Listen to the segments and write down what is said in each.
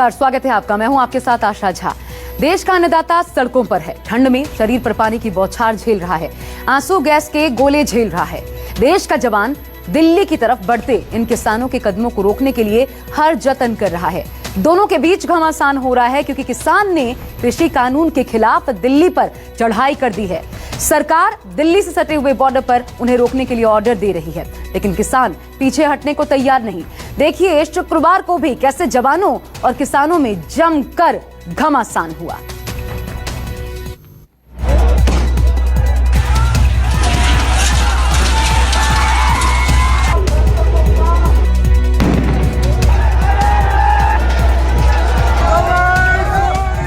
नमस्कार, स्वागत है आपका। मैं हूं आपके साथ आशा झा। देश का अन्नदाता सड़कों पर है, ठंड में शरीर पर पानी की बौछार झेल रहा है, आंसू गैस के गोले झेल रहा है। देश का जवान दिल्ली की तरफ बढ़ते इन किसानों के कदमों को रोकने के लिए हर जतन कर रहा है। दोनों के बीच घमासान हो रहा है क्योंकि किसान ने कृषि कानून के खिलाफ दिल्ली पर चढ़ाई कर दी है। सरकार दिल्ली से सटे हुए बॉर्डर पर उन्हें रोकने के लिए ऑर्डर दे रही है, लेकिन किसान पीछे हटने को तैयार नहीं। देखिए शुक्रवार को भी कैसे जवानों और किसानों में जमकर घमासान हुआ।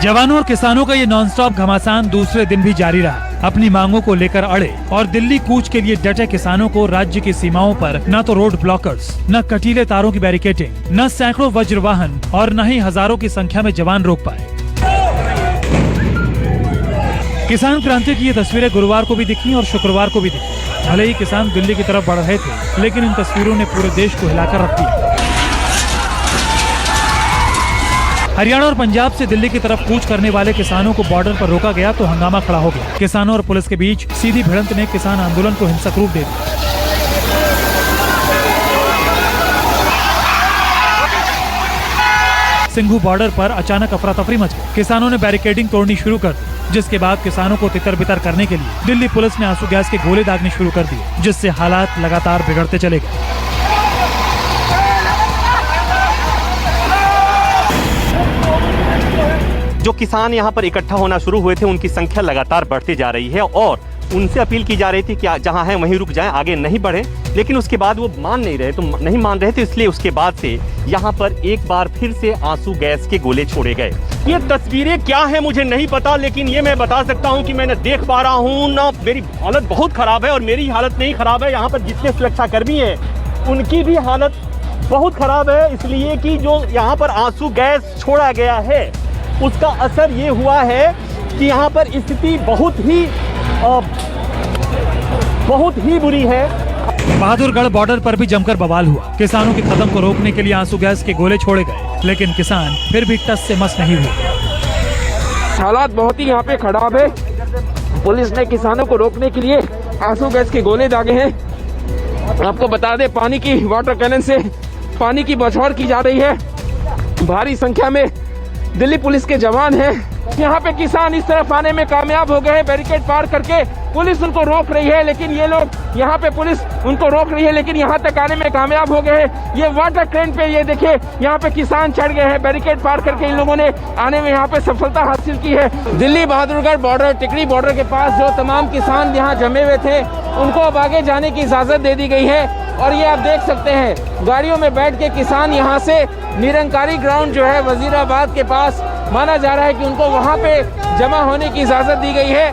जवानों और किसानों का ये नॉनस्टॉप घमासान दूसरे दिन भी जारी रहा। अपनी मांगों को लेकर अड़े और दिल्ली कूच के लिए डटे किसानों को राज्य की सीमाओं पर न तो रोड ब्लॉकर्स, न कटीले तारों की बैरिकेडिंग, न सैकड़ों वज्र वाहन और न ही हजारों की संख्या में जवान रोक पाए। किसान क्रांति की ये तस्वीरें गुरुवार को भी दिखी और शुक्रवार को भी दिखी। भले ही किसान दिल्ली की तरफ बढ़ रहे थे, लेकिन इन तस्वीरों ने पूरे देश को हिलाकर रख दिया। हरियाणा और पंजाब से दिल्ली की तरफ कूच करने वाले किसानों को बॉर्डर पर रोका गया तो हंगामा खड़ा हो गया। किसानों और पुलिस के बीच सीधी भिड़ंत ने किसान आंदोलन को हिंसक रूप दे दिया। सिंघू बॉर्डर पर अचानक अफरा तफरी मच गई। किसानों ने बैरिकेडिंग तोड़नी शुरू कर दी, जिसके बाद किसानों को तितर बितर करने के लिए दिल्ली पुलिस ने आंसू गैस के गोले दागने शुरू कर दिए, जिससे हालात लगातार बिगड़ते चले गए। जो किसान यहाँ पर इकट्ठा होना शुरू हुए थे उनकी संख्या लगातार बढ़ती जा रही है और उनसे अपील की जा रही थी कि जहाँ है वहीं रुक जाएं, आगे नहीं बढ़ें। लेकिन उसके बाद वो नहीं मान रहे थे, इसलिए उसके बाद से यहाँ पर एक बार फिर से आंसू गैस के गोले छोड़े गए। ये तस्वीरें क्या है मुझे नहीं पता, लेकिन ये मैं बता सकता हूँ कि मैंने देख पा रहा हूँ ना, मेरी हालत बहुत खराब है और मेरी हालत नहीं खराब है, यहाँ पर जितने सुरक्षाकर्मी हैं उनकी भी हालत बहुत खराब है। इसलिए कि जो यहाँ पर आंसू गैस छोड़ा गया है उसका असर ये हुआ है कि यहाँ पर स्थिति बहुत ही बुरी है। बहादुरगढ़ बॉर्डर पर भी जमकर बवाल हुआ। किसानों के कदम को रोकने के लिए आंसू गैस के गोले छोड़े गए, लेकिन किसान फिर भी टस से मस नहीं हुए। हालात बहुत ही यहाँ पे खराब है। पुलिस ने किसानों को रोकने के लिए आंसू गैस के गोले दागे हैं। आपको बता दें, पानी की वाटर कैनन से पानी की बौछार की जा रही है। भारी संख्या में दिल्ली पुलिस के जवान हैं। यहाँ पे किसान इस तरफ आने में कामयाब हो गए हैं, बैरिकेड पार करके पुलिस उनको रोक रही है, लेकिन ये लोग यहाँ पे पुलिस उनको रोक रही है, लेकिन यहाँ तक आने में कामयाब हो गए हैं। ये वाटर ट्रेन पे ये देखिए यहाँ पे किसान चढ़ गए हैं, बैरिकेड पार करके इन लोगों ने आने में यहाँ पे सफलता हासिल की है। दिल्ली बहादुरगढ़ बॉर्डर, टिकरी बॉर्डर के पास जो तमाम किसान यहाँ जमे हुए थे उनको अब आगे जाने की इजाजत दे दी गई है। और ये आप देख सकते हैं गाड़ियों में बैठ के किसान यहाँ से निरंकारी ग्राउंड जो है वजीराबाद के पास, माना जा रहा है कि उनको वहाँ पे जमा होने की इजाजत दी गई है।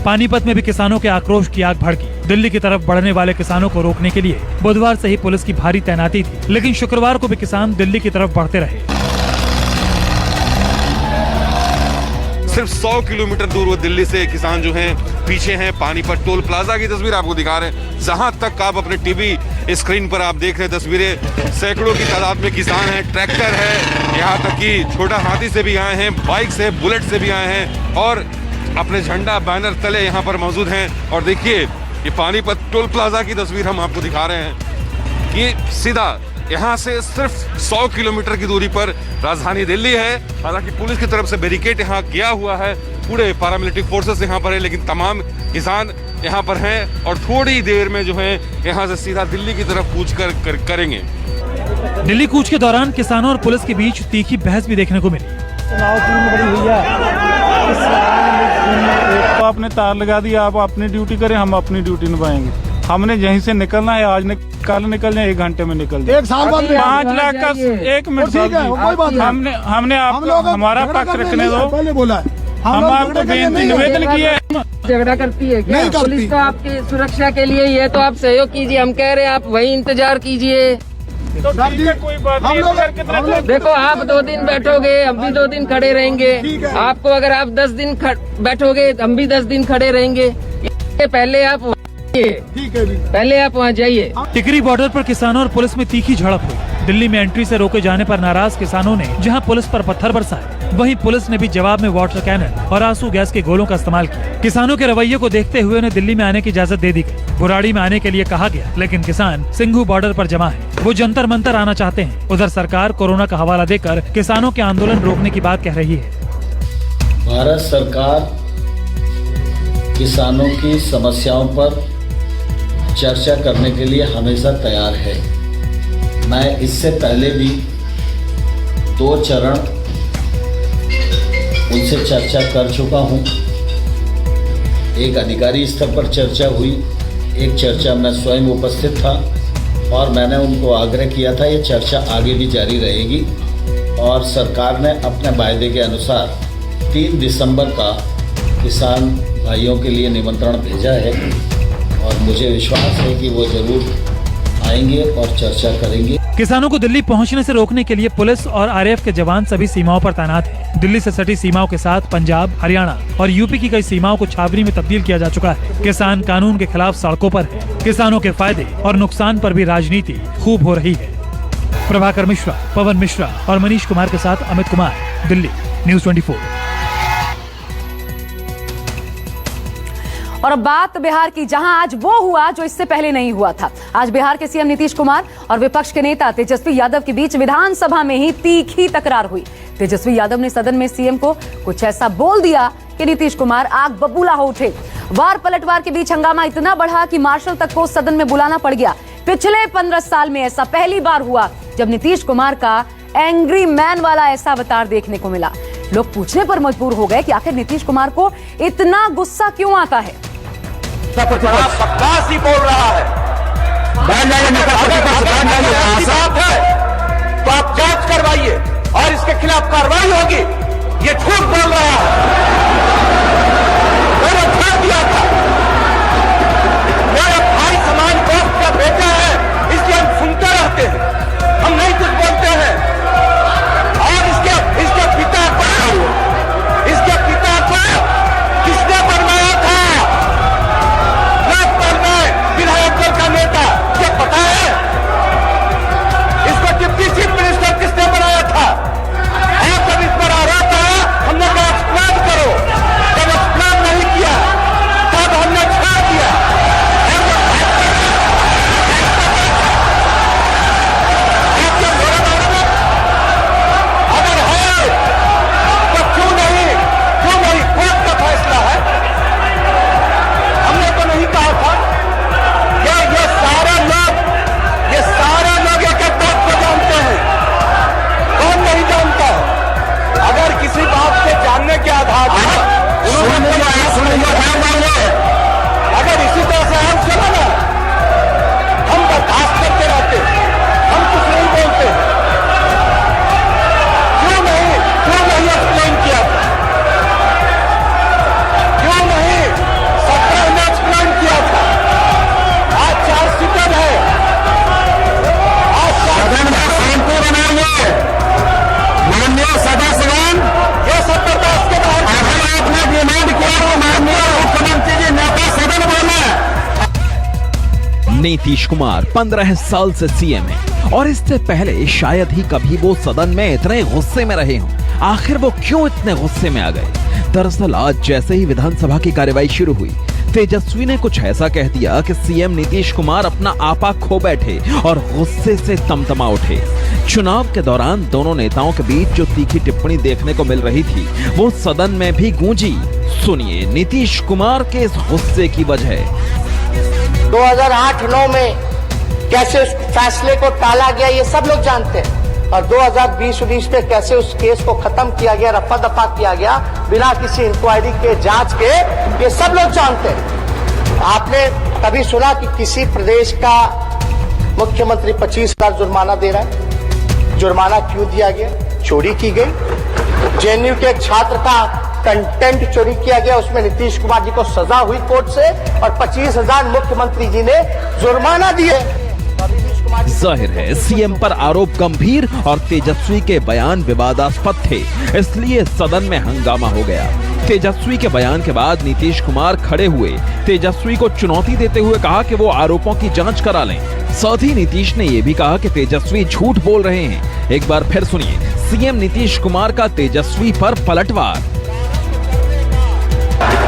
पानीपत में भी किसानों के आक्रोश की आग भड़की। दिल्ली की तरफ बढ़ने वाले किसानों को रोकने के लिए बुधवार से ही पुलिस की भारी तैनाती थी, लेकिन शुक्रवार को भी किसान दिल्ली की तरफ बढ़ते रहे। सिर्फ 100 किलोमीटर दूर वो दिल्ली से किसान जो हैं पीछे हैं। पानीपत टोल प्लाजा की तस्वीर आपको दिखा रहे हैं। जहां तक आप अपने टीवी स्क्रीन पर आप देख रहे हैं तस्वीरें, सैकड़ों की तादाद में किसान हैं, ट्रैक्टर है, यहाँ तक कि छोटा हाथी से भी आए हैं, बाइक से, बुलेट से भी आए हैं और अपने झंडा बैनर तले यहाँ पर मौजूद हैं। और देखिए ये पानीपत टोल प्लाजा की तस्वीर हम आपको दिखा रहे हैं। ये सीधा यहाँ से सिर्फ 100 किलोमीटर की दूरी पर राजधानी दिल्ली है। हालांकि पुलिस की तरफ से बैरिकेड यहाँ किया हुआ है, पूरे पैरामिलिट्री फोर्सेस यहाँ पर है, लेकिन तमाम किसान यहाँ पर हैं और थोड़ी देर में जो है यहाँ से सीधा दिल्ली की तरफ कूच करेंगे। दिल्ली कूच के दौरान किसानों और पुलिस के बीच तीखी बहस भी देखने को मिली। तो आपने तार लगा दिया, आप अपनी ड्यूटी करें, हम अपनी ड्यूटी निभाएंगे। हमने यहीं से निकलना है, आज कल निकल जाए, 1 घंटे में निकल जाए। 1 साल बाद 5 लाख का 1 मिनट हमने आपको हमारा पक्ष रखने दो। पहले बोला है हम आपको निवेदन किए। झगड़ा करती है क्या? पुलिस तो आपकी सुरक्षा के लिए ही है, तो आप सहयोग कीजिए। हम कह रहे हैं आप वही इंतजार कीजिए। तो कोई बात नहीं। देखो आप 2 दिन बैठोगे, हम भी 2 दिन खड़े रहेंगे। आपको अगर आप 10 दिन बैठोगे, हम भी 10 दिन खड़े रहेंगे। पहले आप ठीक है, पहले आप वहाँ जाइए। टिकरी बॉर्डर पर किसानों और पुलिस में तीखी झड़प हुई। दिल्ली में एंट्री से रोके जाने पर नाराज किसानों ने जहां पुलिस पर पत्थर बरसाए, वहीं पुलिस ने भी जवाब में वाटर कैनन और आंसू गैस के गोलों का इस्तेमाल किया। किसानों के रवैये को देखते हुए उन्हें दिल्ली में आने की इजाजत दे दी गई। बुराड़ी में आने के लिए कहा गया, लेकिन किसान सिंघू बॉर्डर पर जमा है। वो जंतर मंतर आना चाहते हैं। उधर सरकार कोरोना का हवाला देकर किसानों के आंदोलन रोकने की बात कह रही है। भारत सरकार किसानों की समस्याओं पर चर्चा करने के लिए हमेशा तैयार है। मैं इससे पहले भी 2 चरण उनसे चर्चा कर चुका हूं। एक अधिकारी स्तर पर चर्चा हुई, एक चर्चा मैं स्वयं उपस्थित था और मैंने उनको आग्रह किया था ये चर्चा आगे भी जारी रहेगी और सरकार ने अपने वायदे के अनुसार 3 दिसंबर का किसान भाइयों के लिए निमंत्रण भेजा है और मुझे विश्वास है कि वो जरूर आएंगे और चर्चा करेंगे। किसानों को दिल्ली पहुंचने से रोकने के लिए पुलिस और आरएएफ के जवान सभी सीमाओं पर तैनात हैं। दिल्ली से सटी सीमाओं के साथ पंजाब, हरियाणा और यूपी की कई सीमाओं को छावनी में तब्दील किया जा चुका है। किसान कानून के खिलाफ सड़कों पर है। किसानों के फायदे और नुकसान पर भी राजनीति खूब हो रही है। प्रभाकर मिश्रा, पवन मिश्रा और मनीष कुमार के साथ अमित कुमार, दिल्ली, न्यूज़ 24। और अब बात बिहार की, जहां आज वो हुआ जो इससे पहले नहीं हुआ था। आज बिहार के सीएम नीतीश कुमार और विपक्ष के नेता तेजस्वी यादव के बीच विधानसभा में ही तीखी तकरार हुई। तेजस्वी यादव ने सदन में सीएम को कुछ ऐसा बोल दिया कि नीतीश कुमार आग बबूला हो उठे। वार पलटवार के बीच हंगामा इतना बढ़ा कि मार्शल तक को सदन में बुलाना पड़ गया। पिछले 15 साल में ऐसा पहली बार हुआ जब नीतीश कुमार का एंग्री मैन वाला ऐसा अवतार देखने को मिला। लोग पूछने पर मजबूर हो गए कि आखिर नीतीश कुमार को इतना गुस्सा क्यों आता है। बकवास ही बोल रहा है। तो आप जांच करवाइए और इसके खिलाफ कार्रवाई होगी। ये झूठ बोल रहा है। मैंने धर दिया था, मेरा भाई समान दोस्त का बेटा है, इसलिए हम सुनते रहते हैं, हम नहीं कुछ बोलते हैं। और इसके पिता को किसने बनवाया था? विधायक दल का नेता, क्या पता है? इसको डिप्टी चीफ मिनिस्टर किसने बनाया था? जब इस पर आरोप आया, हमने कहा एक्सप्लेन करो। जब एक्सप्लेन नहीं किया तब हमने छोड़ दिया। अगर है तो क्यों नहीं? कोर्ट का फैसला है, हमने तो नहीं कहा था। ये सारे लोग एक एक बात को जानते हैं। कौन नहीं जानता है? अगर किसी बात के जानने के आधार पर अगर इसी तरह से हम चला ना, हम बर्दाश्त करते रहते, हम कुछ नहीं बोलते। क्यों नहीं एक्सप्लेन किया? क्यों नहीं 17 में एक्सप्लेन किया था? आज 4 सीटर है। आज सदन में शांति बनाइए। माननीय सदस्यगण, ये सब बर्दाश्त के बाहर आपने डिमांड किया वो माननीय मुख्यमंत्री जी नेता सदन बोले। नीतीश कुमार 15 साल से सीएम है और इससे पहले शायद ही कभी वो सदन में इतने गुस्से में रहे हों। आखिर वो क्यों इतने गुस्से में आ गए? दरअसल आज जैसे ही विधानसभा की कार्यवाही शुरू हुई, तेजस्वी ने कुछ ऐसा कह दिया कि सीएम नीतीश कुमार अपना आपा खो बैठे और गुस्से से तमतमा उठे। चुनाव के दौरान दोनों नेताओं के बीच जो तीखी टिप्पणी देखने को मिल रही थी, वो सदन में भी गूंजी। सुनिए नीतीश कुमार के इस गुस्से की वजह। 2008-9 में कैसे उस फैसले को टाला गया ये सब लोग जानते हैं, और 2020-19 में कैसे उस केस को खत्म किया गया, रफा दफा किया गया बिना किसी इंक्वायरी के, जांच के, ये सब लोग जानते हैं। आपने कभी सुना कि किसी प्रदेश का मुख्यमंत्री 25,000 जुर्माना दे रहा है? जुर्माना क्यों दिया गया? चोरी की गई। जेएनयू के एक छात्र का कंटेंट चोरी किया गया, उसमें नीतीश कुमार जी को सजा हुई कोर्ट से और 25,000 मुख्यमंत्री जी ने जुर्माना दिए। जाहिर है सीएम पर आरोप गंभीर और तेजस्वी के बयान विवादास्पद थे, इसलिए सदन में हंगामा हो गया। तेजस्वी के बयान के बाद नीतीश कुमार खड़े हुए तेजस्वी को चुनौती देते हुए कहा कि वो आरोपों की जांच करा लें। साथ ही नीतीश ने ये भी कहा कि तेजस्वी झूठ बोल रहे हैं। एक बार फिर सुनिए सीएम नीतीश कुमार का तेजस्वी पर पलटवार।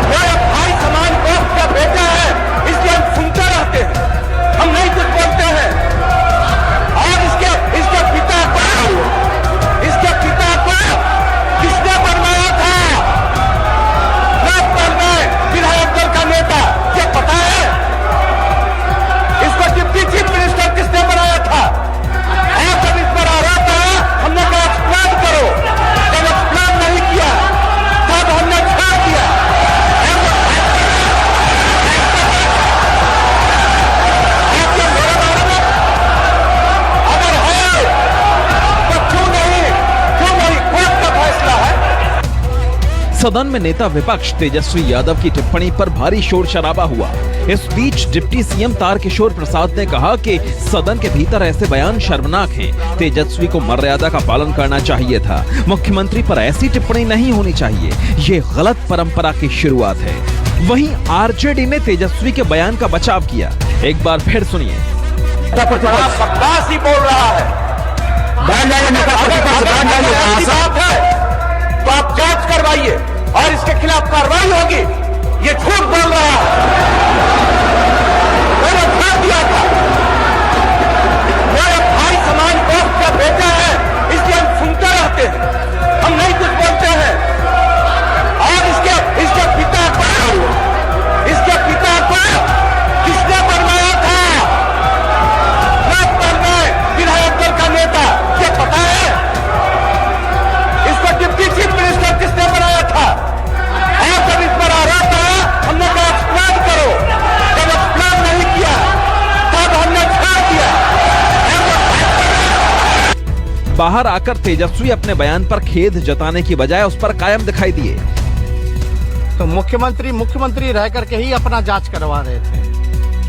भाई समान वक्त का बेटा है, इसलिए हम सुनते रहते हैं, हम नहीं कुछ बोलते हैं। और इसके पिता को किसने बनवाया था? लोकपाल में विधायक दल का नेता, ये पता है? इसको डिप्टी चीफ मिनिस्टर किसने बनाया था? और जब इस पर आरोप आया, हमने कहा एक्सप्लेन करो। जब एक्सप्लेन नहीं किया तब हमने छोड़ दिया। अगर है तो क्यों नहीं कोर्ट का फैसला है। सदन में नेता विपक्ष तेजस्वी यादव की टिप्पणी पर भारी शोर शराबा हुआ। इस बीच डिप्टी सीएम तारकिशोर प्रसाद ने कहा कि सदन के भीतर ऐसे बयान शर्मनाक हैं। तेजस्वी को मर्यादा का पालन करना चाहिए था। मुख्यमंत्री पर ऐसी टिप्पणी नहीं होनी चाहिए। ये गलत परंपरा की शुरुआत है। वहीं आरजेडी ने तेजस्वी के बयान का बचाव किया। एक बार फिर सुनिए। बकवास ही बोल रहा है। ऐसी बात है तो आप जांच करवाइए और इसके खिलाफ कार्रवाई होगी। ये झूठ बोल रहा है। मैंने ध्यान दिया था, मेरे भाई समान वक्त का बेटा है, इसलिए हम सुनते रहते हैं, हम नहीं कुछ बोलते हैं। और इसके पिता को किसने बनवाया था? लोकपाल में विधायक दल का नेता, ये पता है? इसको डिप्टी चीफ मिनिस्टर किसने बनाया था? और जब इस पर आरोप आया, हमने कहा एक्सप्लेन करो। जब एक्सप्लेन नहीं किया तब हमने छोड़ दिया। बाहर आकर तेजस्वी अपने बयान पर खेद जताने की बजाय उस पर कायम दिखाई दिए। तो मुख्यमंत्री रह करके ही अपना जांच करवा रहे थे,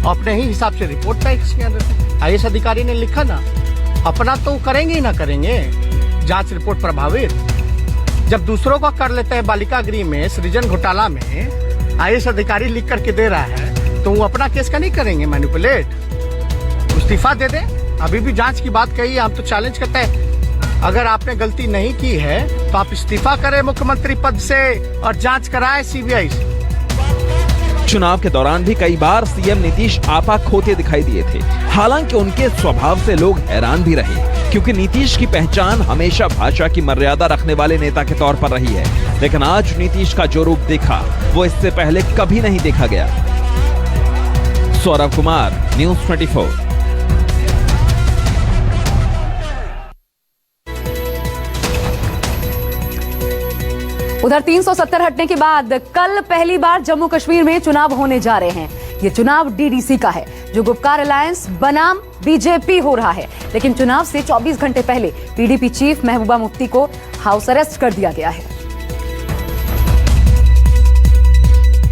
अपने ही हिसाब से रिपोर्ट पेश किया रहे थे। आईएएस अधिकारी ने लिखा ना, अपना तो करेंगे ही ना करेंगे, जांच रिपोर्ट प्रभावित। जब दूसरों का कर लेते हैं, बालिका गृह में सृजन घोटाला में आईएएस अधिकारी लिख करके दे रहा है, तो वो अपना केस का नहीं करेंगे मैनिपुलेट? इस्तीफा दे दें। अभी भी जांच की बात कही, हम तो चैलेंज करते हैं, अगर आपने गलती नहीं की है तो आप इस्तीफा करें मुख्यमंत्री पद से और जांच कराएं सीबीआई से। चुनाव के दौरान भी कई बार सीएम नीतीश आपा खोते दिखाई दिए थे। हालांकि उनके स्वभाव से लोग हैरान भी रहे, क्योंकि नीतीश की पहचान हमेशा भाषा की मर्यादा रखने वाले नेता के तौर पर रही है। लेकिन आज नीतीश का जो रूप देखा वो इससे पहले कभी नहीं देखा गया। सौरभ कुमार, न्यूज़ 24। उधर 370 हटने के बाद कल पहली बार जम्मू कश्मीर में चुनाव होने जा रहे हैं। ये चुनाव डीडीसी का है, जो गुपकार अलायंस बनाम बीजेपी हो रहा है। लेकिन चुनाव से 24 घंटे पहले पीडीपी चीफ महबूबा मुफ्ती को हाउस अरेस्ट कर दिया गया है।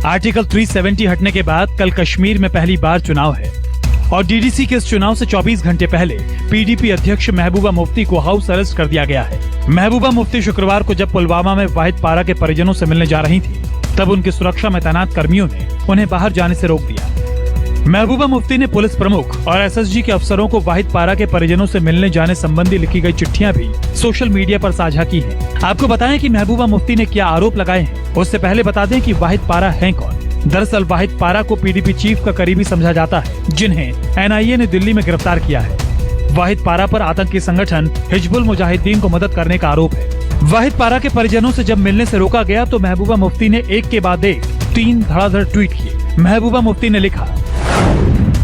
आर्टिकल 370 हटने के बाद कल कश्मीर में पहली बार चुनाव है और डीडीसी के इस चुनाव से 24 घंटे पहले पीडीपी अध्यक्ष महबूबा मुफ्ती को हाउस अरेस्ट कर दिया गया है। महबूबा मुफ्ती शुक्रवार को जब पुलवामा में वाहिद पारा के परिजनों से मिलने जा रही थी, तब उनकी सुरक्षा में तैनात कर्मियों ने उन्हें बाहर जाने से रोक दिया। महबूबा मुफ्ती ने पुलिस प्रमुख और एसएसजी के अफसरों को वाहिद पारा के परिजनों से मिलने जाने संबंधी लिखी गई चिट्ठियां भी सोशल मीडिया पर साझा की हैं। आपको बताएं कि महबूबा मुफ्ती ने क्या आरोप लगाए हैं। उससे पहले बता दें कि वाहिद पारा हैं कौन। दरअसल वाहिद पारा को पीडीपी चीफ का करीबी समझा जाता है, जिन्हें एनआईए ने दिल्ली में गिरफ्तार किया है। वाहिद पारा पर आतंकी संगठन हिजबुल मुजाहिदीन को मदद करने का आरोप है। वाहिद पारा के परिजनों से जब मिलने से रोका गया तो महबूबा मुफ्ती ने एक के बाद एक 3 धड़ाधड़ ट्वीट किए। महबूबा मुफ्ती ने लिखा,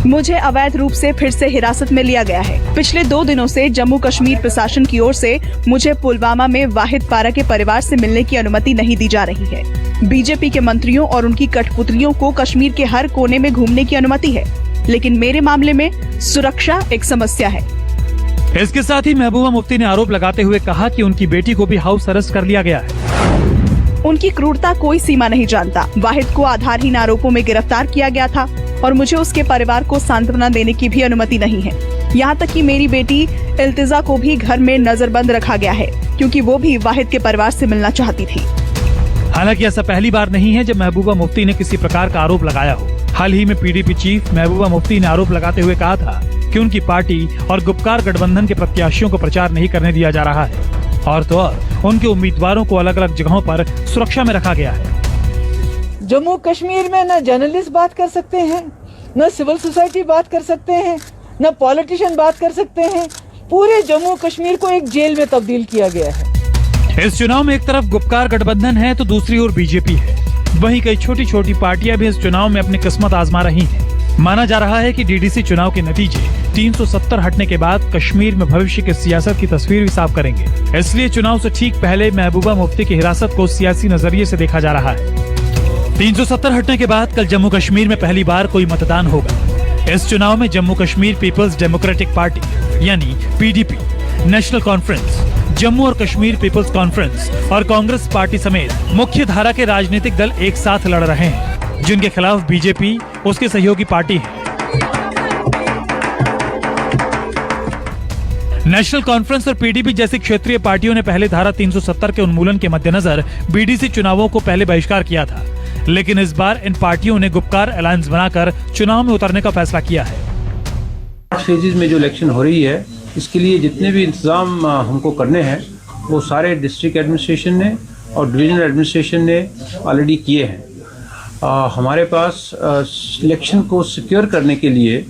मुझे अवैध रूप से फिर से हिरासत में लिया गया है। पिछले 2 दिनों से जम्मू कश्मीर प्रशासन की ओर से मुझे पुलवामा में वाहिद पारा के परिवार से मिलने की अनुमति नहीं दी जा रही है। बीजेपी के मंत्रियों और उनकी कठपुतलियों को कश्मीर के हर कोने में घूमने की अनुमति है, लेकिन मेरे मामले में सुरक्षा एक समस्या है। इसके साथ ही महबूबा मुफ्ती ने आरोप लगाते हुए कहा कि उनकी बेटी को भी हाउस अरेस्ट कर लिया गया है। उनकी क्रूरता कोई सीमा नहीं जानता। वाहिद को आधारहीन आरोपों में गिरफ्तार किया गया था और मुझे उसके परिवार को सांत्वना देने की भी अनुमति नहीं है। यहाँ तक कि मेरी बेटी इल्तिजा को भी घर में नजरबंद रखा गया है, क्योंकि वो भी वाहिद के परिवार से मिलना चाहती थी। हालांकि ऐसा पहली बार नहीं है जब महबूबा मुफ्ती ने किसी प्रकार का आरोप लगाया हो। हाल ही में पीडीपी चीफ महबूबा मुफ्ती ने आरोप लगाते हुए कहा था कि उनकी पार्टी और गुपकार गठबंधन के प्रत्याशियों को प्रचार नहीं करने दिया जा रहा है और तो और उनके उम्मीदवारों को अलग अलग जगहों पर सुरक्षा में रखा गया है। जम्मू कश्मीर में न जर्नलिस्ट बात कर सकते हैं, न सिविल सोसाइटी बात कर सकते हैं, न पॉलिटिशियन बात कर सकते हैं। पूरे जम्मू कश्मीर को एक जेल में तब्दील किया गया है। इस चुनाव में एक तरफ गुपकार गठबंधन है तो दूसरी ओर बीजेपी है। वहीं कई छोटी छोटी पार्टियां भी इस चुनाव में अपनी किस्मत आजमा रही हैं। माना जा रहा है कि डीडीसी चुनाव के नतीजे 370 हटने के बाद कश्मीर में भविष्य की सियासत की तस्वीर भी साफ करेंगे। इसलिए चुनाव से ठीक पहले महबूबा मुफ्ती की हिरासत को सियासी नजरिए से देखा जा रहा है। 370 हटने के बाद कल जम्मू कश्मीर में पहली बार कोई मतदान होगा। इस चुनाव में Jammu Kashmir Peoples Democratic Party यानी पीडीपी, नेशनल कॉन्फ्रेंस, जम्मू और कश्मीर पीपल्स कॉन्फ्रेंस और कांग्रेस पार्टी समेत मुख्य धारा के राजनीतिक दल एक साथ लड़ रहे हैं, जिनके खिलाफ बीजेपी उसकी सहयोगी पार्टी है। नेशनल कॉन्फ्रेंस और पीडीपी जैसी क्षेत्रीय पार्टियों ने पहले धारा 370 के उन्मूलन के मद्देनजर बीडीसी चुनावों को पहले बहिष्कार किया था, लेकिन इस बार इन पार्टियों ने गुपकार अलायंस बनाकर चुनाव में उतरने का फैसला किया है। फेजेज में जो इलेक्शन हो रही है, इसके लिए जितने भी इंतजाम हमको करने हैं वो सारे डिस्ट्रिक्ट एडमिनिस्ट्रेशन ने और डिवीजनल एडमिनिस्ट्रेशन ने ऑलरेडी किए हैं। हमारे पास इलेक्शन को सिक्योर करने के लिए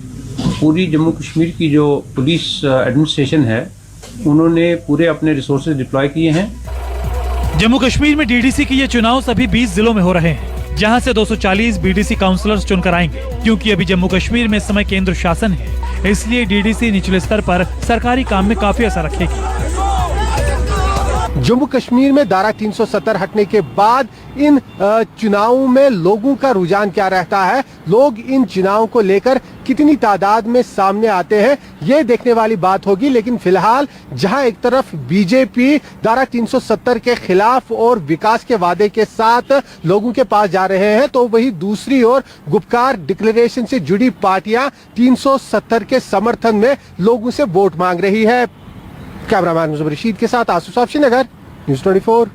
पूरी जम्मू कश्मीर की जो पुलिस एडमिनिस्ट्रेशन है, उन्होंने पूरे अपने रिसोर्सेज डिप्लॉय किए हैं। जम्मू कश्मीर में डीडीसी के ये चुनाव सभी 20 जिलों में हो रहे हैं, जहां से 240 बीडीसी काउंसलर्स चुनकर आएंगे। क्योंकि अभी जम्मू कश्मीर में इस समय केंद्र शासन है, इसलिए डीडीसी निचले स्तर पर सरकारी काम में काफी असर रखेगी। जम्मू कश्मीर में धारा 370 हटने के बाद इन चुनावों में लोगों का रुझान क्या रहता है, लोग इन चुनावों को लेकर कितनी तादाद में सामने आते हैं, ये देखने वाली बात होगी। लेकिन फिलहाल जहां एक तरफ बीजेपी धारा 370 के खिलाफ और विकास के वादे के साथ लोगों के पास जा रहे हैं, तो वहीं दूसरी ओर गुपकार डिक्लेरेशन से जुड़ी पार्टियां 370 के समर्थन में लोगों से वोट मांग रही है। कैमरामैन मुजफ्फर रशीद के साथ आसूफ साहब, श्रीनगर, न्यूज़ 24।